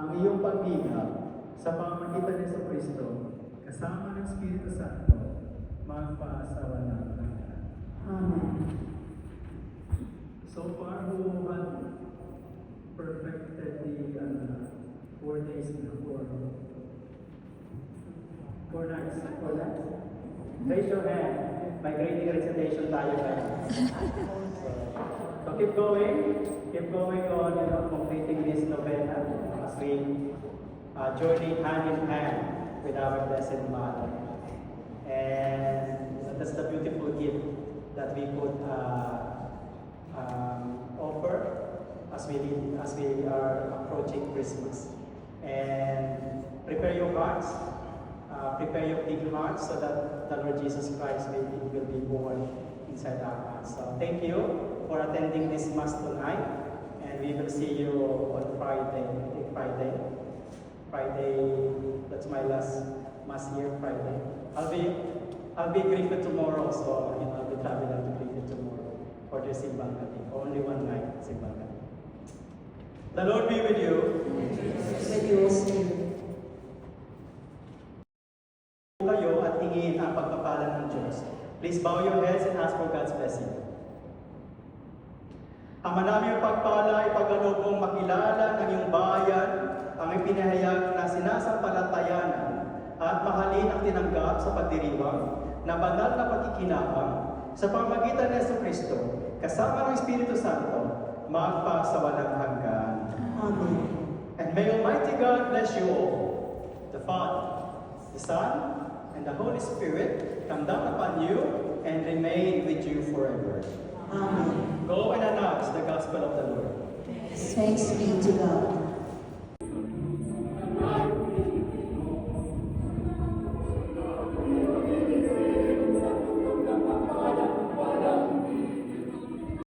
ang iyong pag-iingat sa pamamagitan ni Kristo, kasama ng Espiritu Santo, magpaasawa ng hanggan. Amen. So far, who had perfected the 4 days before? 4 nights. 4 nights? Raise your hand. May greeting recitation tayo ngayon. So keep going on, completing this novena as we journey hand in hand with our Blessed Mother. And that's the beautiful gift that we could offer as we are approaching Christmas. And prepare your hearts, prepare your big hearts so that the Lord Jesus Christ will be born inside our hearts. So thank you for attending this Mass tonight, and we will see you on Friday. Friday, that's my last Mass here, Friday. I'll be Griffith tomorrow, so I'll be traveling to Griffith tomorrow for the Simbang Gabi. Only one night, Simbang Gabi. The Lord be with you. With your spirit. Kayo at hingin ang pagpapala ng Diyos. Please bow your heads and ask for God's blessing. Ama namin yung pagpala, ipagkaloob mong makilala ng iyong bayan, ang ipinahayag na sinasampalatayanan at mahalin ang tinanggap sa pagdiriwang na banal na pagkikinabang sa pamamagitan ni Jesucristo, kasama ng Espiritu Santo, magpasawalang hanggan. Amen. And may Almighty God bless you all, the Father, the Son, and the Holy Spirit come down upon you and remain with you forever. Amen. Go and announce the gospel of the Lord. Thanks be to God.